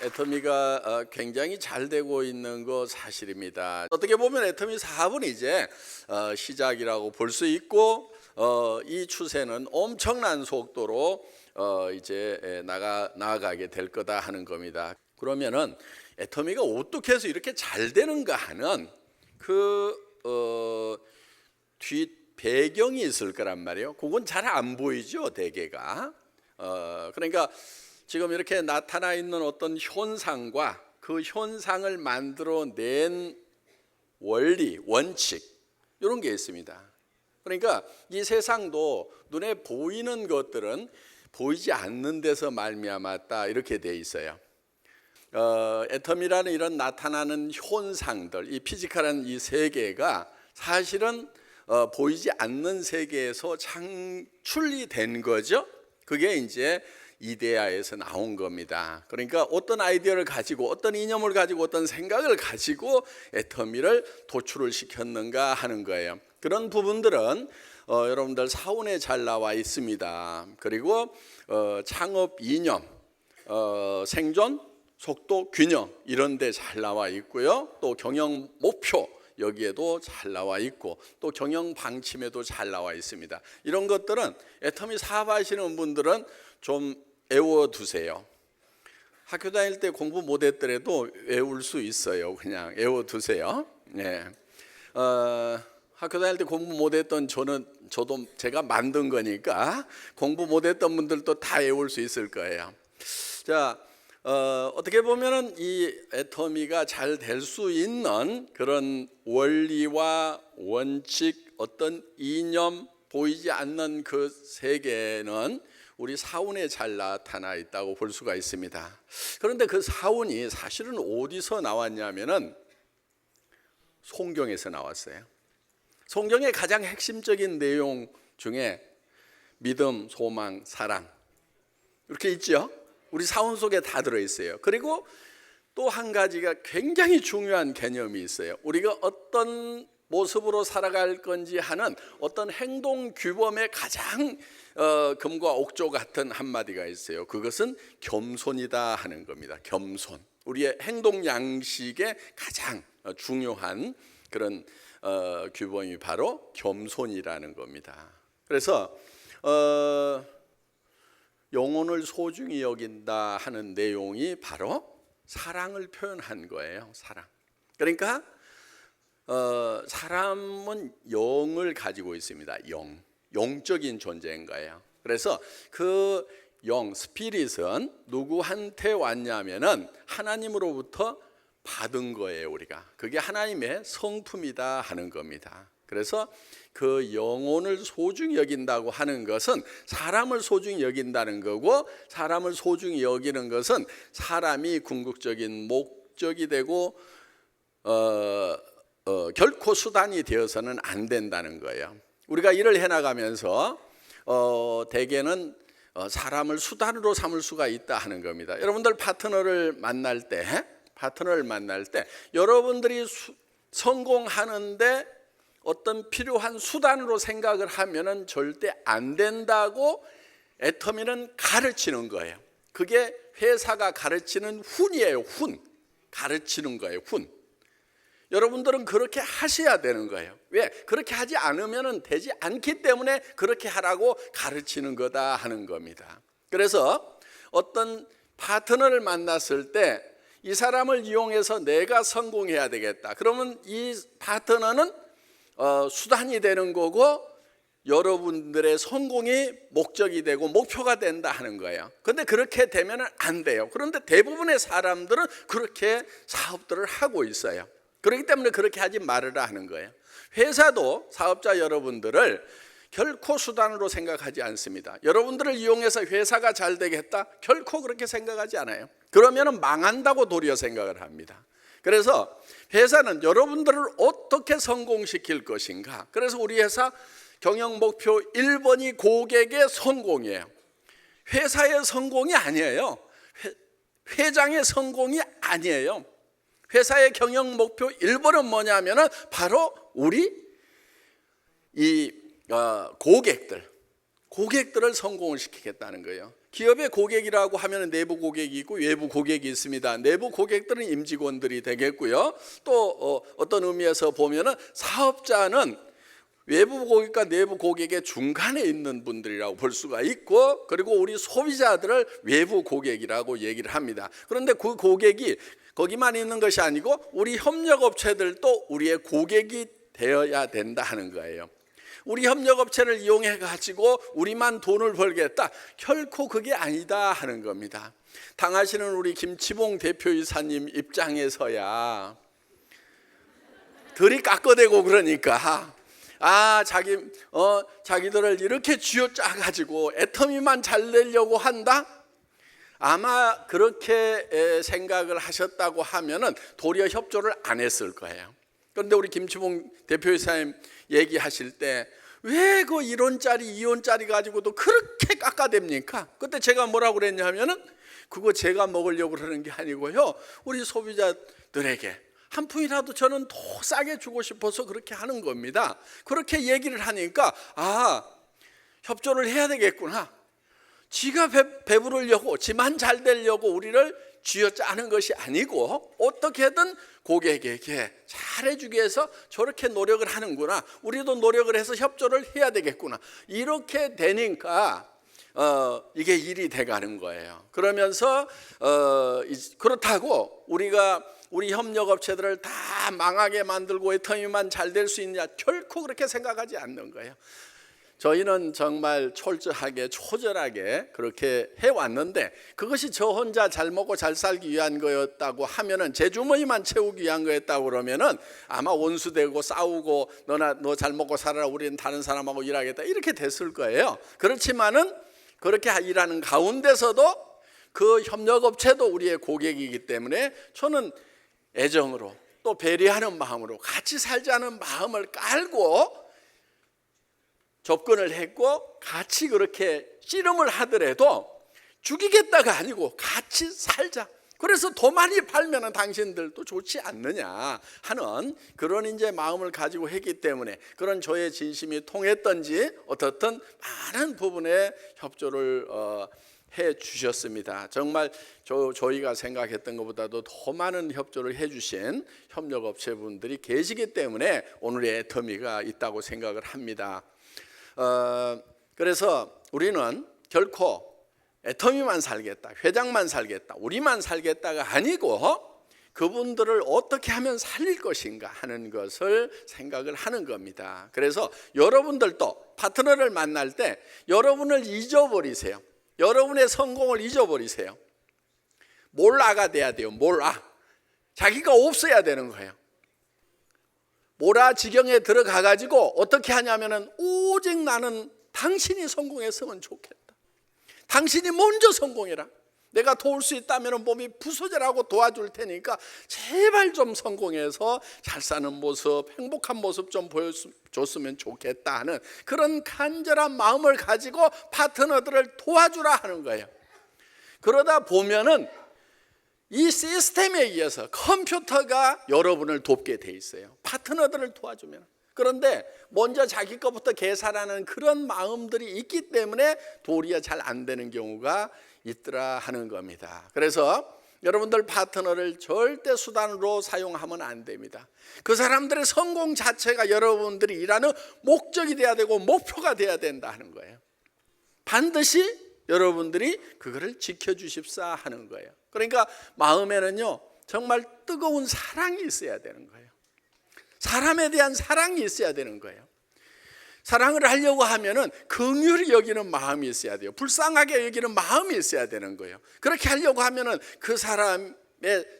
애터미가 굉장히 잘 되고 있는 거 사실입니다. 어떻게 보면 애터미 사업은 이제 시작이라고 볼 수 있고 이 추세는 엄청난 속도로 이제 나아가게 될 거다 하는 겁니다. 그러면은 애터미가 어떻게 해서 이렇게 잘 되는가 하는 뒤 배경이 있을 거란 말이에요. 그건 잘 안 보이죠, 대개가. 그러니까 지금 이렇게 나타나 있는 어떤 현상과 그 현상을 만들어낸 원리, 원칙 이런 게 있습니다. 그러니까 이 세상도 눈에 보이는 것들은 보이지 않는 데서 말미암았다 이렇게 돼 있어요. 애텀이라는 이런 나타나는 현상들, 이 피지컬한 이 세계가 사실은 보이지 않는 세계에서 창출이 된 거죠. 그게 이제 이데아에서 나온 겁니다. 그러니까 어떤 아이디어를 가지고 어떤 이념을 가지고 어떤 생각을 가지고 애터미를 도출을 시켰는가 하는 거예요. 그런 부분들은 여러분들 사원에 잘 나와 있습니다. 그리고 창업 이념, 생존, 속도, 균형 이런 데 잘 나와 있고요. 또 경영 목표 여기에도 잘 나와 있고 또 경영 방침에도 잘 나와 있습니다. 이런 것들은 애터미 사업하시는 분들은 좀 외워두세요. 학교 다닐 때 공부 못했더라도 외울 수 있어요. 그냥 외워두세요. 네. 학교 다닐 때 공부 못했던 저도 제가 만든 거니까 공부 못했던 분들도 다 외울 수 있을 거예요. 자, 어떻게 보면은 이 애터미가 잘 될 수 있는 그런 원리와 원칙, 어떤 이념, 보이지 않는 그 세계는 우리 사원에 잘 나타나 있다고 볼 수가 있습니다. 그런데 그 사원이 사실은 어디서 나왔냐면은 성경에서 나왔어요. 성경의 가장 핵심적인 내용 중에 믿음, 소망, 사랑 이렇게 있죠. 우리 사원 속에 다 들어있어요. 그리고 또 한 가지가 굉장히 중요한 개념이 있어요. 우리가 어떤 모습으로 살아갈 건지 하는 어떤 행동 규범의 가장 금과 옥조 같은 한마디가 있어요. 그것은 겸손이다 하는 겁니다. 겸손. 우리의 행동 양식의 가장 중요한 그런 규범이 바로 겸손이라는 겁니다. 그래서 영혼을 소중히 여긴다 하는 내용이 바로 사랑을 표현한 거예요. 사랑. 그러니까 사람은 영을 가지고 있습니다. 영적인 존재인 거예요. 그래서 그 스피릿은 누구한테 왔냐면은 하나님으로부터 받은 거예요. 우리가 그게 하나님의 성품이다 하는 겁니다. 그래서 그 영혼을 소중히 여긴다고 하는 것은 사람을 소중히 여긴다는 거고, 사람을 소중히 여기는 것은 사람이 궁극적인 목적이 되고 결코 수단이 되어서는 안 된다는 거예요. 우리가 일을 해나가면서 대개는 사람을 수단으로 삼을 수가 있다 하는 겁니다. 여러분들 파트너를 만날 때 여러분들이 성공하는데 어떤 필요한 수단으로 생각을 하면은 절대 안 된다고 애터미는 가르치는 거예요. 그게 회사가 가르치는 훈이에요. 훈. 가르치는 거예요. 훈. 여러분들은 그렇게 하셔야 되는 거예요. 왜? 그렇게 하지 않으면 되지 않기 때문에 그렇게 하라고 가르치는 거다 하는 겁니다. 그래서 어떤 파트너를 만났을 때 이 사람을 이용해서 내가 성공해야 되겠다. 그러면 이 파트너는 수단이 되는 거고 여러분들의 성공이 목적이 되고 목표가 된다 하는 거예요. 그런데 그렇게 되면 안 돼요. 그런데 대부분의 사람들은 그렇게 사업들을 하고 있어요. 그렇기 때문에 그렇게 하지 말으라 하는 거예요. 회사도 사업자 여러분들을 결코 수단으로 생각하지 않습니다. 여러분들을 이용해서 회사가 잘 되겠다? 결코 그렇게 생각하지 않아요. 그러면 망한다고 도리어 생각을 합니다. 그래서 회사는 여러분들을 어떻게 성공시킬 것인가. 그래서 우리 회사 경영 목표 1번이 고객의 성공이에요. 회사의 성공이 아니에요. 회장의 성공이 아니에요. 회사의 경영 목표 1번은 뭐냐면은 바로 우리 이 고객들을 성공을 시키겠다는 거예요. 기업의 고객이라고 하면 내부 고객이 있고 외부 고객이 있습니다. 내부 고객들은 임직원들이 되겠고요. 또 어떤 의미에서 보면은 사업자는 외부 고객과 내부 고객의 중간에 있는 분들이라고 볼 수가 있고, 그리고 우리 소비자들을 외부 고객이라고 얘기를 합니다. 그런데 그 고객이 거기만 있는 것이 아니고 우리 협력업체들도 우리의 고객이 되어야 된다 하는 거예요. 우리 협력업체를 이용해 가지고 우리만 돈을 벌겠다, 결코 그게 아니다 하는 겁니다. 당하시는 우리 김치봉 대표이사님 입장에서야 들이 깎아대고 그러니까 자기들을 이렇게 쥐어짜 가지고 애터미만 잘 내려고 한다? 아마 그렇게 생각을 하셨다고 하면은 도리어 협조를 안 했을 거예요. 그런데 우리 김치봉 대표이사님 얘기하실 때 왜 그 1원짜리 2원짜리 가지고도 그렇게 깎아댑니까? 그때 제가 뭐라고 그랬냐면은 그거 제가 먹으려고 그러는 게 아니고요, 우리 소비자들에게 한 푼이라도 저는 더 싸게 주고 싶어서 그렇게 하는 겁니다. 그렇게 얘기를 하니까 협조를 해야 되겠구나. 지가 배부르려고, 지만 잘 되려고 우리를 쥐어짜는 것이 아니고 어떻게든 고객에게 잘해주기 위해서 저렇게 노력을 하는구나, 우리도 노력을 해서 협조를 해야 되겠구나, 이렇게 되니까 이게 일이 돼가는 거예요. 그러면서 그렇다고 우리가 우리 협력업체들을 다 망하게 만들고 애터미만 잘 될 수 있느냐, 결코 그렇게 생각하지 않는 거예요. 저희는 정말 철저하게 초절하게 그렇게 해왔는데, 그것이 저 혼자 잘 먹고 잘 살기 위한 거였다고 하면은, 제 주머니만 채우기 위한 거였다고 그러면은 아마 원수되고 싸우고 너 잘 먹고 살아라, 우리는 다른 사람하고 일하겠다, 이렇게 됐을 거예요. 그렇지만은 그렇게 일하는 가운데서도 그 협력업체도 우리의 고객이기 때문에 저는 애정으로 또 배려하는 마음으로 같이 살자는 마음을 깔고 접근을 했고, 같이 그렇게 씨름을 하더라도 죽이겠다가 아니고 같이 살자, 그래서 더 많이 팔면은 당신들도 좋지 않느냐 하는 그런 이제 마음을 가지고 했기 때문에 그런 저의 진심이 통했던지 어떻든 많은 부분에 협조를 해 주셨습니다. 정말 저희가 생각했던 것보다도 더 많은 협조를 해 주신 협력업체분들이 계시기 때문에 오늘의 애터미가 있다고 생각을 합니다. 그래서 우리는 결코 애터미만 살겠다, 회장만 살겠다, 우리만 살겠다가 아니고 그분들을 어떻게 하면 살릴 것인가 하는 것을 생각을 하는 겁니다. 그래서 여러분들도 파트너를 만날 때 여러분을 잊어버리세요. 여러분의 성공을 잊어버리세요. 몰아가 돼야 돼요. 몰아. 자기가 없어야 되는 거예요. 몰아 지경에 들어가 가지고 어떻게 하냐면은 오직 나는 당신이 성공했으면 좋겠다. 당신이 먼저 성공해라. 내가 도울 수 있다면 몸이 부서져라고 도와줄 테니까 제발 좀 성공해서 잘 사는 모습, 행복한 모습 좀 보여줬으면 좋겠다 하는 그런 간절한 마음을 가지고 파트너들을 도와주라 하는 거예요. 그러다 보면은 이 시스템에 의해서 컴퓨터가 여러분을 돕게 돼 있어요. 파트너들을 도와주면. 그런데 먼저 자기 것부터 계산하는 그런 마음들이 있기 때문에 도리어 잘 안 되는 경우가 있더라 하는 겁니다. 그래서 여러분들 파트너를 절대 수단으로 사용하면 안 됩니다. 그 사람들의 성공 자체가 여러분들이 일하는 목적이 돼야 되고 목표가 돼야 된다 하는 거예요. 반드시 여러분들이 그거를 지켜주십사 하는 거예요. 그러니까 마음에는요 정말 뜨거운 사랑이 있어야 되는 거예요. 사람에 대한 사랑이 있어야 되는 거예요. 사랑을 하려고 하면은 긍휼히 여기는 마음이 있어야 돼요. 불쌍하게 여기는 마음이 있어야 되는 거예요. 그렇게 하려고 하면은 그 사람의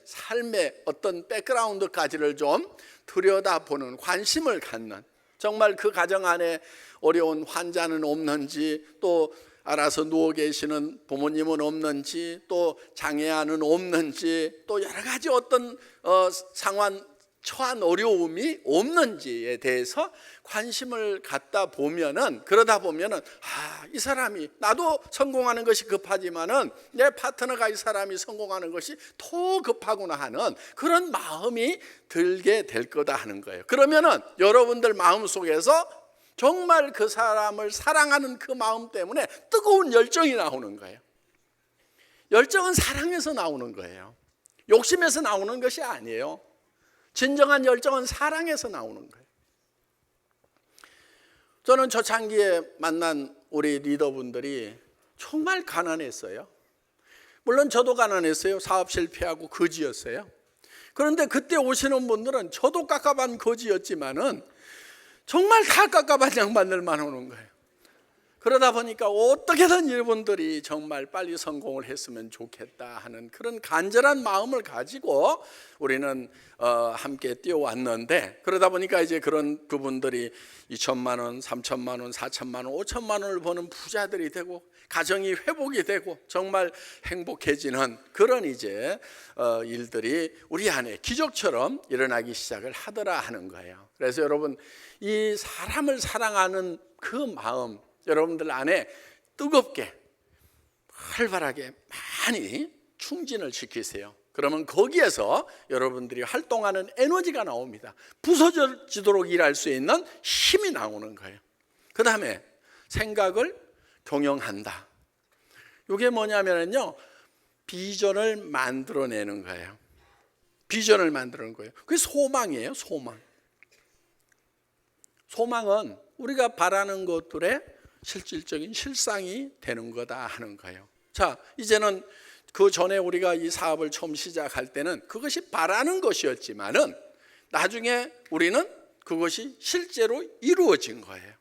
삶의 어떤 백그라운드까지를 좀 들여다보는, 관심을 갖는, 정말 그 가정 안에 어려운 환자는 없는지, 또 알아서 누워 계시는 부모님은 없는지, 또 장애아는 없는지, 또 여러 가지 어떤 상황 처한 어려움이 없는지에 대해서 관심을 갖다 보면은, 그러다 보면은 이 사람이, 나도 성공하는 것이 급하지만은 내 파트너가 이 사람이 성공하는 것이 더 급하구나 하는 그런 마음이 들게 될 거다 하는 거예요. 그러면은 여러분들 마음 속에서 정말 그 사람을 사랑하는 그 마음 때문에 뜨거운 열정이 나오는 거예요. 열정은 사랑에서 나오는 거예요. 욕심에서 나오는 것이 아니에요. 진정한 열정은 사랑에서 나오는 거예요. 저는 초창기에 만난 우리 리더분들이 정말 가난했어요. 물론 저도 가난했어요. 사업 실패하고 거지였어요. 그런데 그때 오시는 분들은 저도 깝깝한 거지였지만은 정말 다 깝깝한 양반들만 오는 거예요. 그러다 보니까 어떻게든 이분들이 정말 빨리 성공을 했으면 좋겠다 하는 그런 간절한 마음을 가지고 우리는 함께 뛰어왔는데, 그러다 보니까 이제 그분들이 2천만 원, 3천만 원, 4천만 원, 5천만 원을 버는 부자들이 되고 가정이 회복이 되고 정말 행복해지는 그런 이제 일들이 우리 안에 기적처럼 일어나기 시작을 하더라 하는 거예요. 그래서 여러분, 이 사람을 사랑하는 그 마음 여러분들 안에 뜨겁게 활발하게 많이 충진을 시키세요. 그러면 거기에서 여러분들이 활동하는 에너지가 나옵니다. 부서지도록 일할 수 있는 힘이 나오는 거예요. 그 다음에 생각을 경영한다. 이게 뭐냐면요, 비전을 만들어내는 거예요. 비전을 만드는 거예요. 그게 소망이에요. 소망은 우리가 바라는 것들의 실질적인 실상이 되는 거다 하는 거예요. 자, 이제는 그 전에 우리가 이 사업을 처음 시작할 때는 그것이 바라는 것이었지만은 나중에 우리는 그것이 실제로 이루어진 거예요.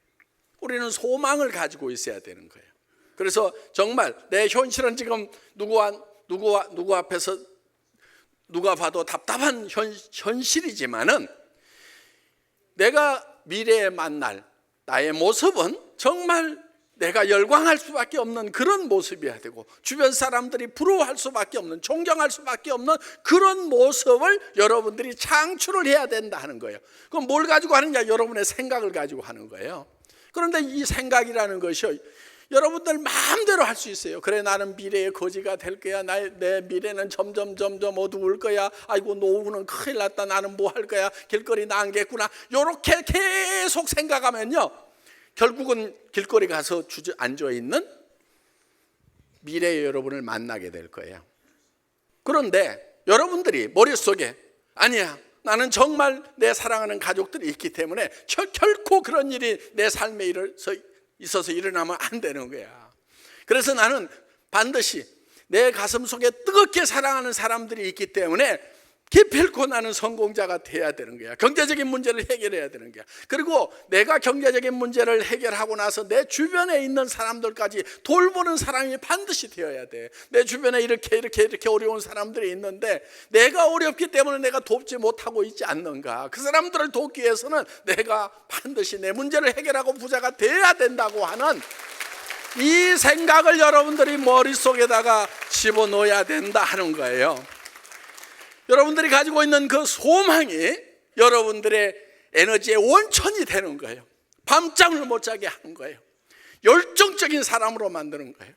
우리는 소망을 가지고 있어야 되는 거예요. 그래서 정말 내 현실은 지금 누구 앞에서 누가 봐도 답답한 현실이지만은 내가 미래에 만날 나의 모습은 정말 내가 열광할 수밖에 없는 그런 모습이어야 되고, 주변 사람들이 부러워할 수밖에 없는, 존경할 수밖에 없는 그런 모습을 여러분들이 창출을 해야 된다 하는 거예요. 그럼 뭘 가지고 하느냐? 여러분의 생각을 가지고 하는 거예요. 그런데 이 생각이라는 것이 여러분들 마음대로 할 수 있어요. 그래, 나는 미래의 거지가 될 거야. 내 미래는 점점 어두울 거야. 아이고, 노후는 큰일 났다. 나는 뭐 할 거야. 길거리 나앉겠구나. 이렇게 계속 생각하면요, 결국은 길거리 가서 앉아있는 미래의 여러분을 만나게 될 거예요. 그런데 여러분들이 머릿속에 아니야, 나는 정말 내 사랑하는 가족들이 있기 때문에 결코 그런 일이 내 삶에 있어서 일어나면 안 되는 거야. 그래서 나는 반드시 내 가슴 속에 뜨겁게 사랑하는 사람들이 있기 때문에 기필코 나는 성공자가 돼야 되는 거야. 경제적인 문제를 해결해야 되는 거야. 그리고 내가 경제적인 문제를 해결하고 나서 내 주변에 있는 사람들까지 돌보는 사람이 반드시 되어야 돼. 내 주변에 이렇게 어려운 사람들이 있는데 내가 어렵기 때문에 내가 돕지 못하고 있지 않는가. 그 사람들을 돕기 위해서는 내가 반드시 내 문제를 해결하고 부자가 돼야 된다고 하는 이 생각을 여러분들이 머릿속에다가 집어넣어야 된다 하는 거예요. 여러분들이 가지고 있는 그 소망이 여러분들의 에너지의 원천이 되는 거예요. 밤잠을 못 자게 하는 거예요. 열정적인 사람으로 만드는 거예요.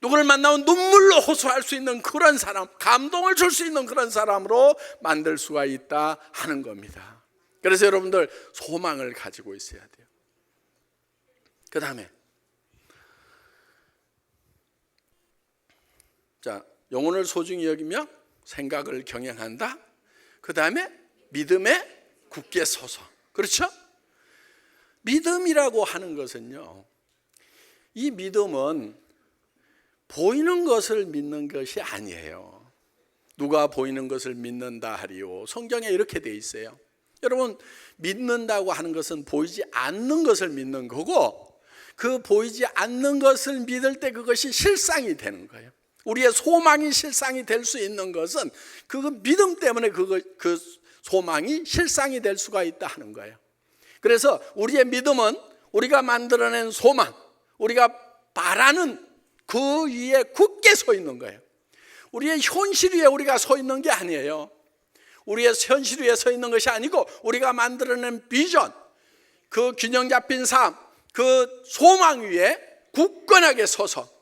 누구를 만나면 눈물로 호소할 수 있는 그런 사람, 감동을 줄 수 있는 그런 사람으로 만들 수가 있다 하는 겁니다. 그래서 여러분들 소망을 가지고 있어야 돼요. 그 다음에 자, 영혼을 소중히 여기며 생각을 경영한다. 그 다음에 믿음에 굳게 서서. 그렇죠? 믿음이라고 하는 것은요, 이 믿음은 보이는 것을 믿는 것이 아니에요. 누가 보이는 것을 믿는다 하리요. 성경에 이렇게 돼 있어요. 여러분, 믿는다고 하는 것은 보이지 않는 것을 믿는 거고, 그 보이지 않는 것을 믿을 때 그것이 실상이 되는 거예요. 우리의 소망이 실상이 될 수 있는 것은 그 믿음 때문에 그 소망이 실상이 될 수가 있다 하는 거예요. 그래서 우리의 믿음은 우리가 만들어낸 소망, 우리가 바라는 그 위에 굳게 서 있는 거예요. 우리의 현실 위에 우리가 서 있는 게 아니에요. 우리의 현실 위에 서 있는 것이 아니고 우리가 만들어낸 비전, 그 균형 잡힌 삶, 그 소망 위에 굳건하게 서서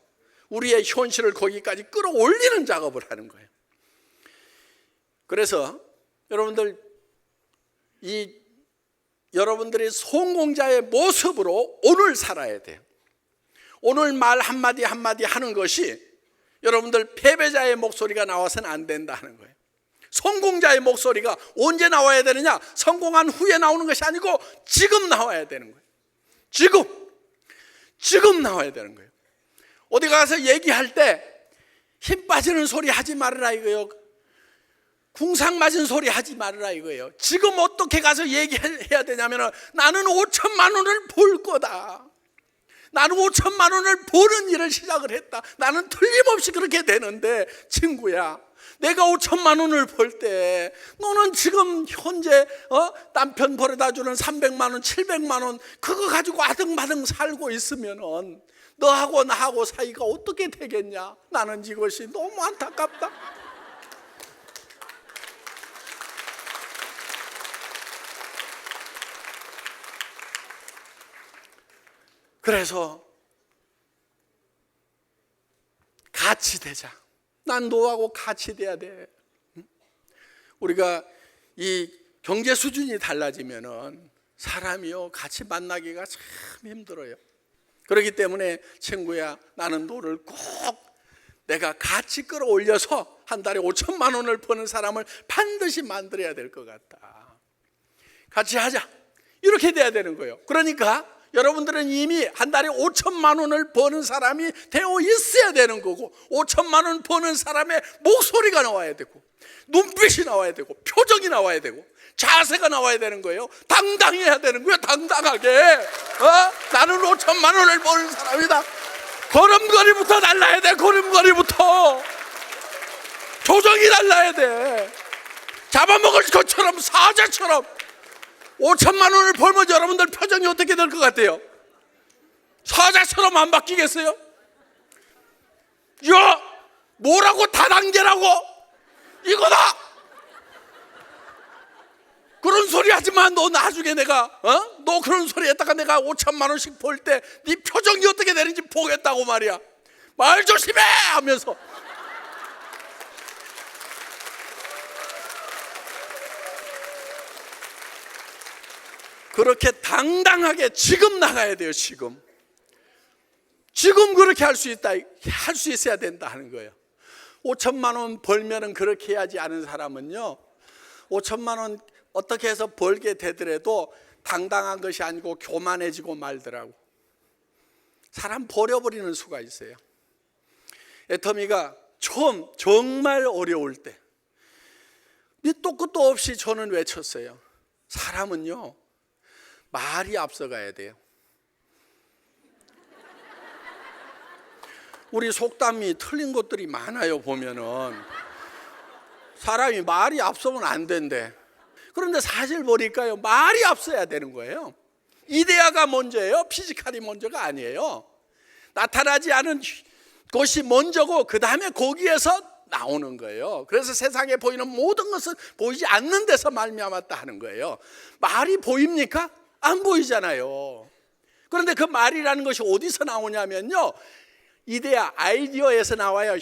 우리의 현실을 거기까지 끌어올리는 작업을 하는 거예요. 그래서 여러분들, 여러분들이 성공자의 모습으로 오늘 살아야 돼요. 오늘 말 한마디 한마디 하는 것이 여러분들 패배자의 목소리가 나와서는 안 된다는 거예요. 성공자의 목소리가 언제 나와야 되느냐? 성공한 후에 나오는 것이 아니고 지금 나와야 되는 거예요. 지금 나와야 되는 거예요. 어디 가서 얘기할 때 힘 빠지는 소리 하지 말으라 이거예요. 궁상 맞은 소리 하지 말으라 이거예요. 지금 어떻게 가서 얘기해야 되냐면, 나는 5천만 원을 벌 거다. 나는 5천만 원을 버는 일을 시작을 했다. 나는 틀림없이 그렇게 되는데, 친구야, 내가 5천만 원을 벌 때 너는 지금 현재 남편 벌어다 주는 300만 원, 700만 원 그거 가지고 아등바등 살고 있으면은 너하고 나하고 사이가 어떻게 되겠냐? 나는 이것이 너무 안타깝다. 그래서 같이 되자. 난 너하고 같이 돼야 돼. 우리가 이 경제 수준이 달라지면은 사람이요 같이 만나기가 참 힘들어요. 그렇기 때문에 친구야, 나는 너를 꼭 내가 같이 끌어올려서 한 달에 5천만 원을 버는 사람을 반드시 만들어야 될 것 같다. 같이 하자. 이렇게 돼야 되는 거예요. 그러니까 여러분들은 이미 한 달에 5천만 원을 버는 사람이 되어 있어야 되는 거고, 5천만 원 버는 사람의 목소리가 나와야 되고, 눈빛이 나와야 되고, 표정이 나와야 되고, 자세가 나와야 되는 거예요. 당당해야 되는 거예요. 당당하게. 나는 5천만 원을 버는 사람이다. 걸음걸이부터 달라야 돼. 걸음걸이부터 조정이 달라야 돼. 잡아먹을 것처럼, 사자처럼 5천만 원을 벌면 여러분들 표정이 어떻게 될 것 같아요? 사자처럼 안 바뀌겠어요? 야, 뭐라고 다단계라고? 이거다! 그런 소리 하지만 너 나중에 내가 너 그런 소리 했다가 내가 5천만 원씩 벌 때 네 표정이 어떻게 되는지 보겠다고 말이야. 말 조심해! 하면서. 그렇게 당당하게 지금 나가야 돼요. 지금 그렇게 할 수 있다, 할 수 있어야 된다 하는 거예요. 5천만 원 벌면은 그렇게 해야지 않은 사람은요, 5천만 원 어떻게 해서 벌게 되더라도 당당한 것이 아니고 교만해지고 말더라고. 사람 버려버리는 수가 있어요. 애터미가 처음 정말 어려울 때 밑도 끝도 없이 저는 외쳤어요. 사람은요, 말이 앞서가야 돼요. 우리 속담이 틀린 것들이 많아요. 보면은 사람이 말이 앞서면 안 된대. 그런데 사실 보니까요, 말이 앞서야 되는 거예요. 이데아가 먼저예요. 피지컬이 먼저가 아니에요. 나타나지 않은 것이 먼저고 그 다음에 거기에서 나오는 거예요. 그래서 세상에 보이는 모든 것은 보이지 않는 데서 말미암았다 하는 거예요. 말이 보입니까? 안 보이잖아요. 그런데 그 말이라는 것이 어디서 나오냐면요, 이데아, 아이디어에서 나와요.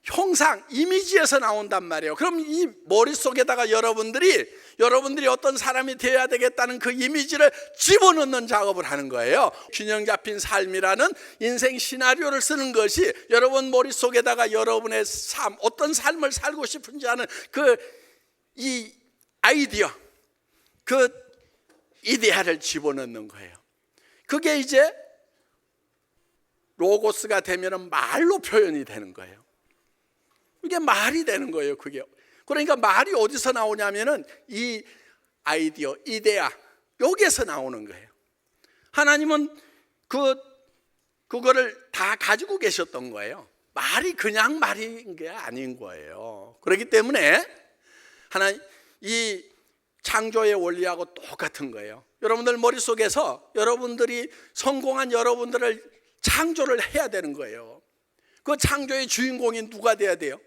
형상, 이미지에서 나온단 말이에요. 그럼 이 머릿속에다가 여러분들이 어떤 사람이 되어야 되겠다는 그 이미지를 집어넣는 작업을 하는 거예요. 균형 잡힌 삶이라는 인생 시나리오를 쓰는 것이 여러분 머릿속에다가 여러분의 삶, 어떤 삶을 살고 싶은지 하는 이 아이디어, 그 이데아를 집어넣는 거예요. 그게 이제 로고스가 되면은 말로 표현이 되는 거예요. 이게 말이 되는 거예요. 그게. 그러니까 말이 어디서 나오냐면은 이 아이디어, 이데아, 여기에서 나오는 거예요. 하나님은 그거를 다 가지고 계셨던 거예요. 말이 그냥 말인 게 아닌 거예요. 그렇기 때문에 이 창조의 원리하고 똑같은 거예요. 여러분들 머릿속에서 여러분들이 성공한 여러분들을 창조를 해야 되는 거예요. 그 창조의 주인공이 누가 돼야 돼요?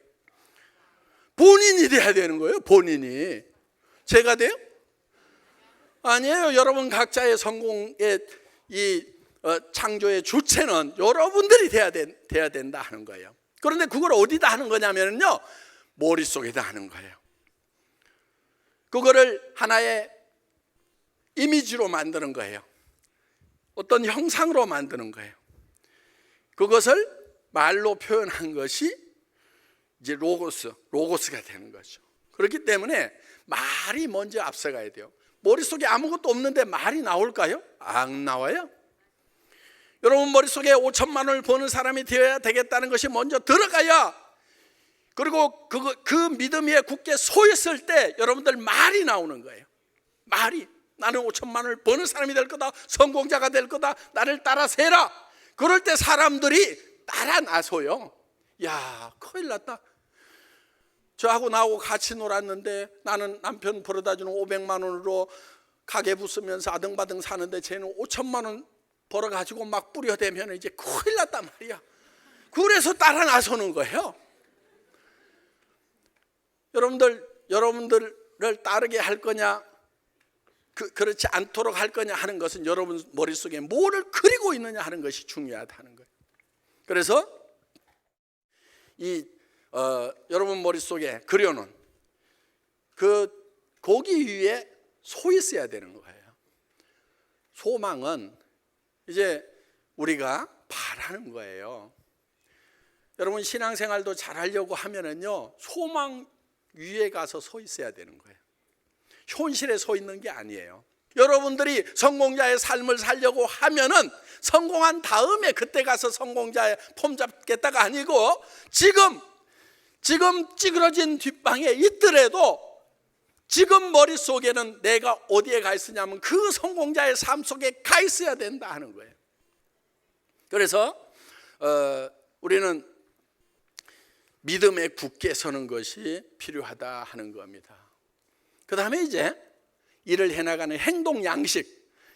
본인이 돼야 되는 거예요. 본인이. 제가 돼요? 아니에요. 여러분 각자의 성공의 창조의 주체는 여러분들이 돼야 된다 하는 거예요. 그런데 그걸 어디다 하는 거냐면요, 머릿속에다 하는 거예요. 그거를 하나의 이미지로 만드는 거예요. 어떤 형상으로 만드는 거예요. 그것을 말로 표현한 것이 이제 로고스가 되는 거죠. 그렇기 때문에 말이 먼저 앞서가야 돼요. 머릿속에 아무것도 없는데 말이 나올까요? 안 나와요. 여러분 머릿속에 5천만 원을 버는 사람이 되어야 되겠다는 것이 먼저 들어가야, 그리고 그 믿음 위에 굳게 서 있을 때 여러분들 말이 나오는 거예요. 말이, 나는 5천만 원을 버는 사람이 될 거다, 성공자가 될 거다, 나를 따라서 해라. 그럴 때 사람들이 따라 나서요. 야, 큰일 났다. 저하고 나하고 같이 놀았는데 나는 남편 벌어다 주는 500만 원으로 가게 부수면서 아등바등 사는데 쟤는 5천만 원 벌어가지고 막 뿌려대면 이제 큰일 났단 말이야. 그래서 따라 나서는 거예요. 여러분들을 따르게 할 거냐, 그렇지 않도록 할 거냐 하는 것은 여러분 머릿속에 뭐를 그리고 있느냐 하는 것이 중요하다는 거예요. 그래서 여러분 머릿속에 그려놓은 그 고기 위에 서 있어야 되는 거예요. 소망은 이제 우리가 바라는 거예요. 여러분 신앙생활도 잘하려고 하면은요, 소망 위에 가서 서 있어야 되는 거예요. 현실에 서 있는 게 아니에요. 여러분들이 성공자의 삶을 살려고 하면은 성공한 다음에 그때 가서 성공자의 폼 잡겠다가 아니고 지금 찌그러진 뒷방에 있더라도 지금 머릿속에는 내가 어디에 가 있으냐면 그 성공자의 삶 속에 가 있어야 된다 하는 거예요. 그래서 우리는 믿음에 굳게 서는 것이 필요하다 하는 겁니다. 그 다음에 이제 일을 해나가는 행동 양식,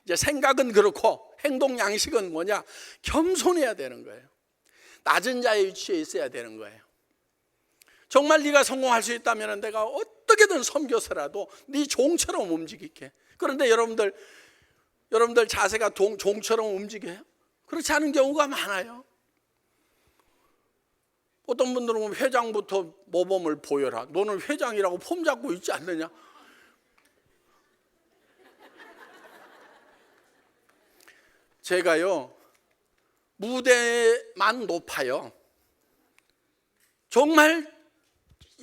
이제 생각은 그렇고 행동 양식은 뭐냐? 겸손해야 되는 거예요. 낮은 자의 위치에 있어야 되는 거예요. 정말 네가 성공할 수 있다면 내가 어떻게든 섬겨서라도 네 종처럼 움직일게. 그런데 여러분들 자세가 종처럼 움직여요? 그렇지 않은 경우가 많아요. 어떤 분들은 회장부터 모범을 보여라. 너는 회장이라고 폼 잡고 있지 않느냐? 제가요, 무대만 높아요. 정말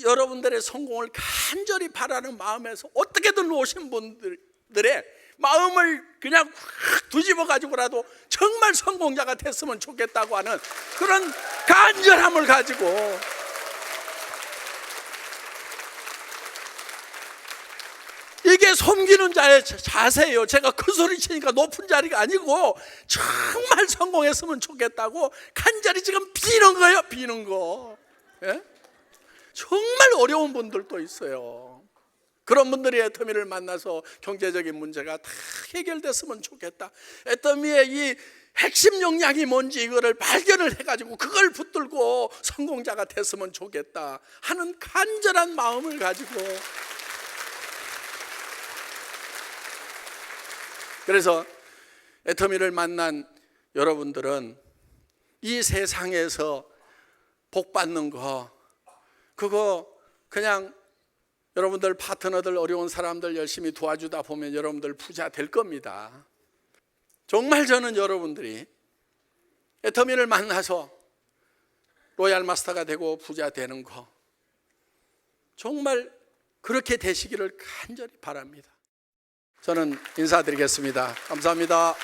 여러분들의 성공을 간절히 바라는 마음에서 어떻게든 오신 분들의 마음을 그냥 확 뒤집어 가지고라도 정말 성공자가 됐으면 좋겠다고 하는 그런 간절함을 가지고, 이게 섬기는 자의 자세예요. 제가 큰 소리 치니까 높은 자리가 아니고 정말 성공했으면 좋겠다고 간절히 지금 비는 거예요. 비는 거. 예? 정말 어려운 분들도 있어요. 그런 분들이 애터미를 만나서 경제적인 문제가 다 해결됐으면 좋겠다. 애터미의 이 핵심 역량이 뭔지 이거를 발견을 해가지고 그걸 붙들고 성공자가 됐으면 좋겠다 하는 간절한 마음을 가지고, 그래서 애터미를 만난 여러분들은 이 세상에서 복 받는 거, 그거 그냥 여러분들 파트너들, 어려운 사람들 열심히 도와주다 보면 여러분들 부자 될 겁니다. 정말 저는 여러분들이 애터미를 만나서 로얄 마스터가 되고 부자 되는 거 정말 그렇게 되시기를 간절히 바랍니다. 저는 인사드리겠습니다. 감사합니다.